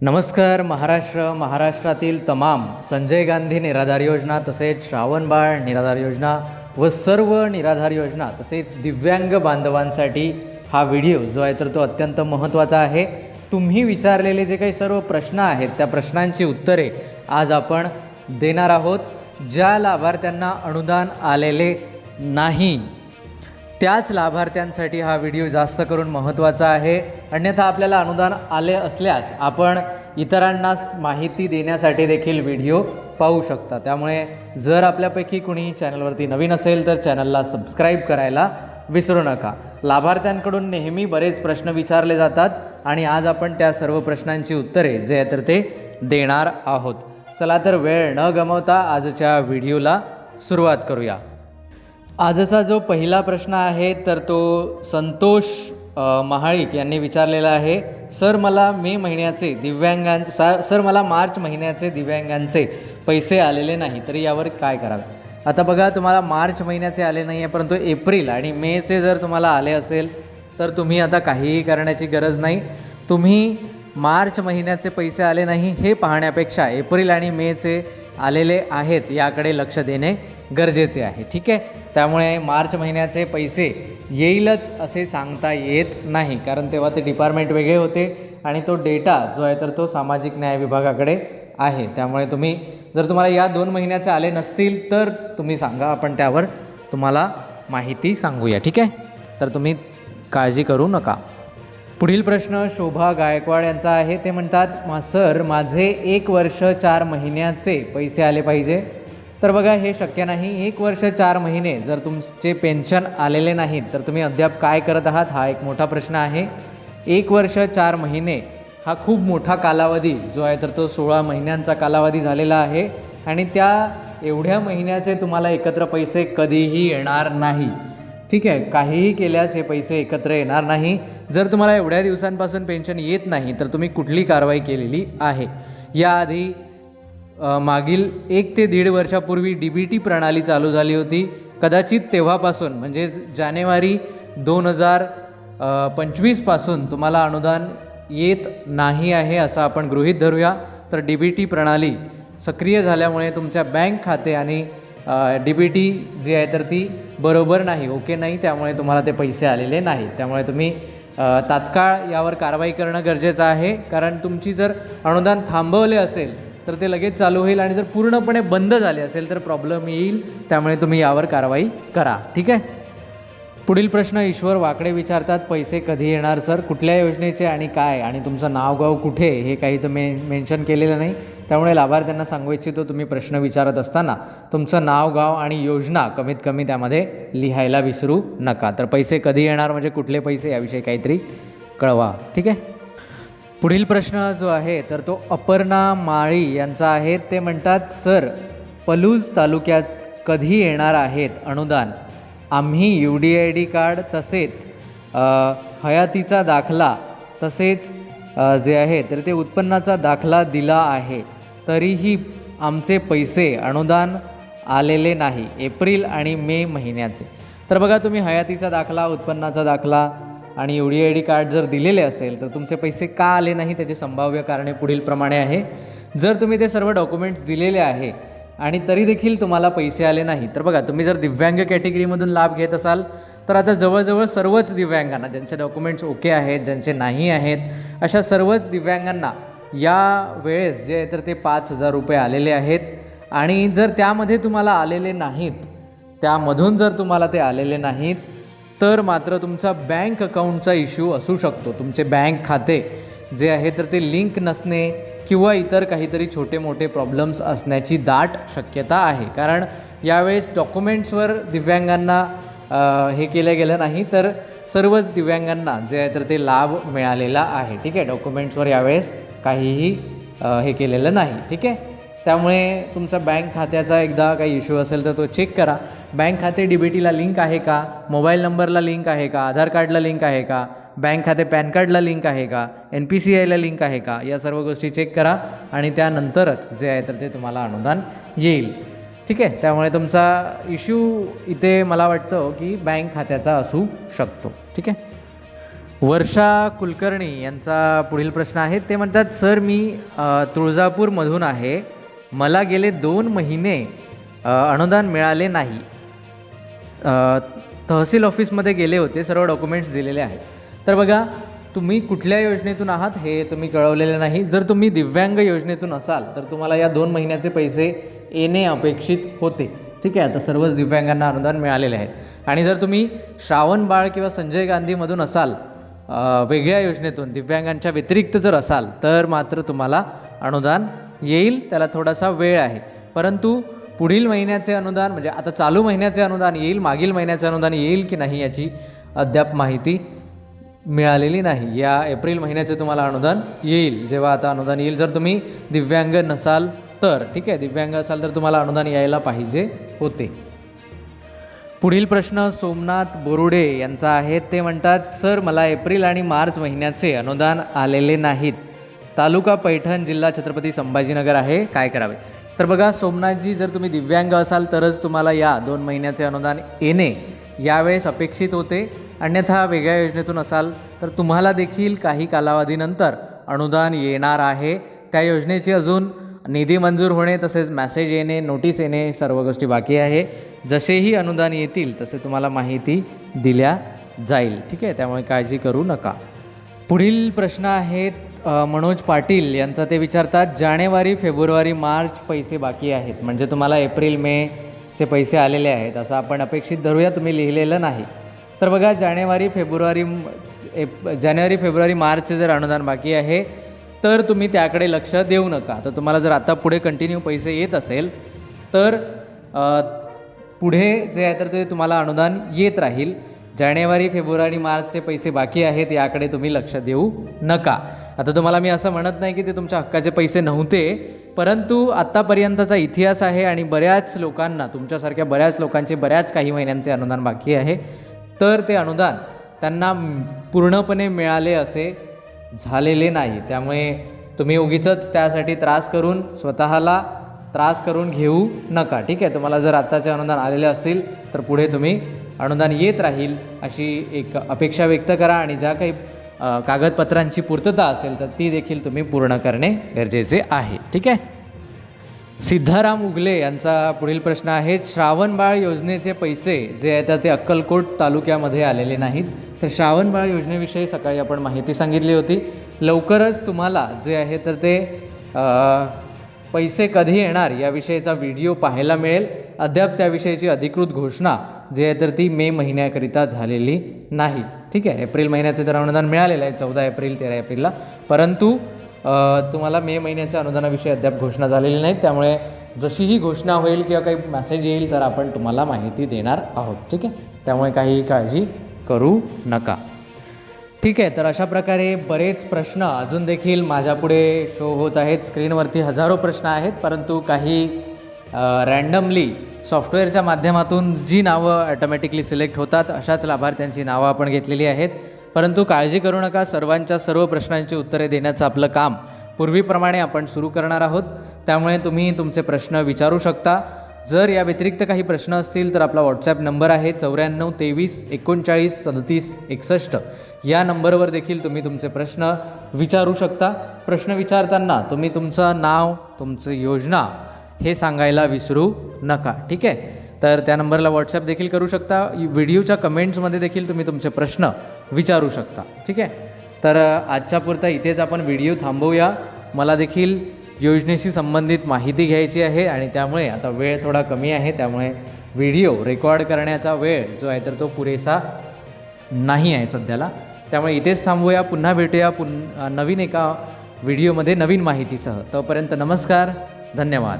नमस्कार महाराष्ट्रातील तमाम संजय गांधी निराधार योजना तसेच श्रावणबाळ निराधार योजना व सर्व निराधार योजना तसेच दिव्यांग बांधवांसाठी हा व्हिडिओ जो आहे तर तो अत्यंत महत्त्वाचा आहे। तुम्ही विचारलेले जे काही सर्व प्रश्न आहेत त्या प्रश्नांची उत्तरे आज आपण देणार आहोत। ज्या लाभार्थ्यांना अनुदान आलेले नाही त्याच लाभार्थ्यांसाठी हा व्हिडिओ जास्त करून महत्त्वाचा आहे। अन्यथा आपल्याला अनुदान आले असल्यास आपण इतरांना माहिती देण्यासाठी देखील व्हिडिओ पाहू शकता। त्यामुळे जर आपल्यापैकी कुणी चॅनलवरती नवीन असेल तर चॅनलला सबस्क्राईब करायला विसरू नका। लाभार्थ्यांकडून नेहमी बरेच प्रश्न विचारले जातात आणि आज आपण त्या सर्व प्रश्नांची उत्तरे जे आहे तर ते देणार आहोत। चला तर वेळ न गमावता आजच्या व्हिडिओला सुरुवात करूया। आजचा जो पहिला प्रश्न आहे तर तो संतोष महाळिक यांनी विचारलेला आहे। सर मला मला मार्च महिन्याचे दिव्यांगांचे पैसे आलेले नाही तरी यावर काय करावे। आता बघा, तुम्हाला मार्च महिन्याचे आले नाही आहे परंतु एप्रिल आणि मेचे जर तुम्हाला आले असेल तर तुम्ही आता काहीही करण्याची गरज नाही। तुम्ही मार्च महिन्याचे पैसे आले नाही हे पाहण्यापेक्षा एप्रिल आणि मेचे आलेले आहेत याकडे लक्ष देणे गरजेचे आहे। ठीक आहे, त्यामुळे मार्च महिन्याचे पैसे येईलच असे सांगता येत नाही, कारण तेव्हा ते डिपार्टमेंट वेगळे होते आणि तो डेटा जो आहे तर तो सामाजिक न्याय विभागाकडे आहे। त्यामुळे जर तुम्हाला या 2 महिन्याचे आले नसतील तर तुम्ही सांगा, आपण त्यावर तुम्हाला माहिती सांगूया। ठीक आहे, तर तुम्ही काळजी करू नका। पुढील प्रश्न शोभा गायकवाड यांचा आहे। ते म्हणतात, सर माझे 1 वर्ष 4 महिन्याचे पैसे आले पाहिजे। तर बघा, हे शक्य नाही। 1 वर्ष 4 महिने जर तुमचे पेन्शन आलेले नाहीत तर तुम्ही अद्याप काय करत आहात हा एक मोठा प्रश्न आहे। 1 वर्ष 4 महिने हा खूप मोठा कालावधी जो आहे तर तो 16 महिन्यांचा कालावधी झालेला आहे आणि त्या एवढ्या महिन्याचे तुम्हाला एकत्र पैसे कधीही येणार नाही। ठीक आहे, काहीही केल्यास हे पैसे एकत्र येणार नाही। जर तुम्हाला एवढ्या दिवसांपासून पेन्शन येत नाही तर तुम्ही कुठली कारवाई केलेली आहे। याआधी मागील 1 ते 1.5 वर्षापूर्वी DBT प्रणाली चालू झाली होती। कदाचित तेव्हापासून म्हणजे जानेवारी 2025 पासून तुम्हाला अनुदान येत नाही आहे असं आपण गृहीत धरूया। तर DBT प्रणाली सक्रिय झाल्यामुळे तुमच्या बँक खाते आणि DBT जी आहे तर ती बरोबर नाही, ओके नाही, त्यामुळे तुम्हाला ते पैसे आलेले नाहीत। त्यामुळे तुम्ही तात्काळ यावर कारवाई करणं गरजेचं आहे, कारण तुमची जर अनुदान थांबवले असेल तर ते लगेच चालू होईल आणि जर पूर्णपणे बंद झाले असेल तर प्रॉब्लेम येईल। त्यामुळे तुम्ही यावर कारवाई करा। ठीक आहे, पुढील प्रश्न ईश्वर वाकडे विचारतात, पैसे कधी येणार सर, कुठल्या योजनेचे आणि काय, आणि तुमचं नाव गाव कुठे हे काही तर मेन्शन केलेलं नाही। त्यामुळे लाभार्थ्यांना सांगू इच्छितो, तुम्ही प्रश्न विचारत असताना तुमचं नाव गाव आणि योजना कमीत कमी त्यामध्ये लिहायला विसरू नका। तर पैसे कधी येणार म्हणजे कुठले पैसे याविषयी काहीतरी कळवा। ठीक आहे, पुढील प्रश्न जो आहे तर तो अपर्णा माळी यांचा आहे। ते म्हणतात, सर पलूज तालुक्यात कधी येणार आहेत अनुदान। आम्ही UDID कार्ड तसेच हयातीचा दाखला तसेच जे आहे तर ते उत्पन्नाचा दाखला दिला आहे तरीही आमचे पैसे अनुदान आलेले नाही एप्रिल आणि मे महिन्याचे। तर बघा, तुम्ही हयातीचा दाखला, उत्पन्नाचा दाखला आणि UDID कार्ड जर दिलेले असेल तर तुमचे पैसे का आले नाही त्याचे संभाव्य कारणे पुढीलप्रमाणे आहे। जर तुम्ही ते सर्व डॉक्युमेंट्स दिलेले आहे आणि तरी देखील तुम्हाला पैसे आले नाही तर बघा, तुम्ही जर दिव्यांग कॅटेगरीमधून लाभ घेत असाल तर आता जवळजवळ सर्वच दिव्यांगांना, ज्यांचे डॉक्युमेंट्स ओके आहेत, ज्यांचे नाही आहेत, अशा सर्वच दिव्यांगांना या वेळेस जे आहे तर ते 5,000 रुपये आलेले आहेत। आणि जर त्यामध्ये तुम्हाला आलेले नाहीत, त्यामधून जर तुम्हाला ते आलेले नाहीत तर मात्र तुमचा बँक अकाउंटचा इश्यू असू शकतो। तुमचे बँक खाते जे आहे तर ते लिंक नसणे किंवा इतर काहीतरी छोटे मोठे प्रॉब्लेम्स असण्याची दाट शक्यता आहे, कारण यावेळेस डॉक्युमेंट्सवर दिव्यांगांना हे केलं गेलं नाही तर सर्वच दिव्यांगांना जे आहे तर ते लाभ मिळालेला आहे। ठीक आहे, डॉक्युमेंट्सवर यावेळेस काहीही हे केलेलं नाही। ठीक आहे, त्यामुळे तुमचा बँक खात्याचा एकदा काही इश्यू असेल तर तो चेक करा। बँक खाते DBTला लिंक आहे का, मोबाईल नंबरला लिंक आहे का, आधार कार्डला लिंक आहे का, बँक खाते पॅन कार्डला लिंक आहे का, NPCIला लिंक आहे का, या सर्व गोष्टी चेक करा आणि त्यानंतरच जे आहे तर ते तुम्हाला अनुदान येईल। ठीक आहे, त्यामुळे तुमचा इश्यू इथे मला वाटतं की बँक खात्याचा असू शकतो। ठीक आहे, वर्षा कुलकर्णी यांचा पुढील प्रश्न आहे. ते म्हणतात, सर मी तुळजापूरमधून आहे, मला गेले 2 महिने अनुदान मिळाले नाही. तहसील ऑफिसमध्ये गेले होते, सर्व डॉक्युमेंट्स दिलेले आहेत. तर बघा, तुम्ही कुठल्या योजनेतून आहात हे तुम्ही कळवलेलं नाही. जर तुम्ही दिव्यांग योजनेतून असाल तर तुम्हाला या 2 महिन्याचे पैसे येणे अपेक्षित होते. ठीक आहे, आता सर्वच दिव्यांगांना अनुदान मिळालेले आहेत. आणि जर तुम्ही श्रावण बाळ किंवा संजय गांधीमधून असाल, वेगळ्या योजनेतून दिव्यांगांच्या व्यतिरिक्त जर असाल, तर मात्र तुम्हाला अनुदान येईल. त्याला थोडासा वेळ आहे, परंतु पुढील महिन्याचे अनुदान म्हणजे आता चालू महिन्याचे अनुदान येईल, मागील महिन्याचे अनुदान येईल की नाही याची अद्याप माहिती मिळालेली नाही. या एप्रिल महिन्याचे तुम्हाला अनुदान येईल, जेव्हा आता अनुदान येईल. जर तुम्ही दिव्यांग नसाल तर, ठीक आहे, दिव्यांग असाल तर तुम्हाला अनुदान यायला पाहिजे होते. पुढील प्रश्न सोमनाथ बोरुडे यांचा आहे. ते म्हणतात, सर मला एप्रिल आणि मार्च महिन्याचे अनुदान आलेले नाहीत. तालुका पैठण, जिल्हा छत्रपती संभाजीनगर आहे, काय करावे? तर बघा सोमनाथजी, जर तुम्ही दिव्यांग असाल तरच तुम्हाला या 2 महिन्याचे अनुदान येणे यावेळेस अपेक्षित होते. अन्यथा वेगळ्या योजनेतून असाल तर तुम्हाला देखील काही कालावधीनंतर अनुदान येणार आहे. त्या योजनेची अजून निधी मंजूर होणे, तसेच मॅसेज येणे, नोटीस येणे, सर्व गोष्टी बाकी आहे. जसेही अनुदान येतील तसे तुम्हाला माहिती दिल्या जाईल. ठीक आहे, त्यामुळे काळजी करू नका. पुढील प्रश्न आहेत मनोज पाटील यांचा. ते विचारतात, जानेवारी फेब्रुवारी मार्च पैसे बाकी आहेत, म्हणजे तुम्हाला एप्रिल मेचे पैसे आलेले आहेत असं आपण अपेक्षित धरूया, तुम्ही लिहिलेलं नाही. तर बघा, जानेवारी फेब्रुवारी मार्चचे जर अनुदान बाकी आहे तर तुम्ही त्याकडे लक्ष देऊ नका. तर तुम्हाला जर आता पुढे कंटिन्यू पैसे येत असेल तर पुढे जे आहे तर ते तुम्हाला अनुदान येत राहील. जानेवारी फेब्रुवारी मार्चचे पैसे बाकी आहेत याकडे तुम्ही लक्ष देऊ नका. आता तुम्हाला मी असं म्हणत नाही की ते तुमच्या हक्काचे पैसे नव्हते, परंतु आत्तापर्यंतचा इतिहास आहे आणि बऱ्याच लोकांना, तुमच्यासारख्या बऱ्याच लोकांचे बऱ्याच काही महिन्यांचे अनुदान बाकी आहे, तर ते अनुदान त्यांना पूर्णपणे मिळाले असे झालेले नाही. त्यामुळे तुम्ही उगीचच त्यासाठी स्वतःला त्रास करून घेऊ नका. ठीक आहे, तुम्हाला जर आत्ताचे अनुदान आलेले असतील तर पुढे तुम्ही अनुदान येत राहील अशी एक अपेक्षा व्यक्त करा. आणि ज्या काही कागदपत्रांची पूर्तता असेल तर ती देखील तुम्ही पूर्ण करणे गरजेचे आहे. ठीक आहे. सिद्धाराम उगले यांचा पुढील प्रश्न आहे, श्रावण बाळ योजनेचे पैसे जे आहेत ते अक्कलकोट तालुक्यामध्ये आलेले नाहीत. तर श्रावण बाळ योजनेविषयी सकाळी आपण माहिती सांगितली होती. लवकरच तुम्हाला जे आहे तर ते पैसे कधी येणार याविषयीचा व्हिडिओ पाहायला मिळेल. अद्याप त्याविषयीची अधिकृत घोषणा जी आहे तर ती मे महिन्याकरिता झालेली नाही. ठीक आहे, एप्रिल महिन्याचे तर अनुदान मिळालेलं आहे 14 एप्रिल 13 एप्रिलला, परंतु तुम्हाला मे महिन्याच्या अनुदानाविषयी अद्याप घोषणा झालेली नाही. त्यामुळे जशी ही घोषणा होईल किंवा काही मेसेज येईल तर आपण तुम्हाला माहिती देणार आहोत. ठीक आहे, त्यामुळे काही काळजी करू नका. ठीक आहे, तर अशा प्रकारे बरेच प्रश्न अजून देखील माझ्यापुढे शो होत आहेत. स्क्रीनवरती हजारो प्रश्न आहेत, परंतु काही रँडमली सॉफ्टवेअरच्या माध्यमातून जी नावं ॲटोमॅटिकली सिलेक्ट होतात अशाच लाभार्थ्यांची नावं आपण घेतलेली आहेत. परंतु काळजी करू नका, सर्वांच्या सर्व प्रश्नांची उत्तरे देण्याचं आपलं काम पूर्वीप्रमाणे आपण सुरू करणार आहोत. त्यामुळे तुम्ही तुमचे प्रश्न विचारू शकता. जर या व्यतिरिक्त काही प्रश्न असतील तर आपला व्हॉट्सॲप नंबर आहे 94 23 39 37 61. या नंबरवर देखील तुम्ही तुमचे प्रश्न विचारू शकता. प्रश्न विचारताना तुम्ही तुमचं नाव, तुमचं योजना हे सांगायला विसरू नका. ठीक आहे, तर त्या नंबरला व्हॉट्सॲप देखील करू शकता. व्हिडिओच्या कमेंट्समध्ये देखील तुम्ही तुमचे प्रश्न विचारू शकता. ठीक आहे, तर आजच्या पुरता इथेच आपण व्हिडिओ थांबवूया. मला देखील योजनेशी संबंधित माहिती घ्यायची आहे आणि त्यामुळे आता वेळ थोडा कमी आहे, त्यामुळे व्हिडिओ रेकॉर्ड करण्याचा वेळ जो आहे तर तो पुरेसा नाही आहे सध्याला. त्यामुळे इथेच थांबवूया. पुन्हा भेटूया नवीन एका व्हिडिओमध्ये नवीन माहितीसह. तोपर्यंत नमस्कार, धन्यवाद.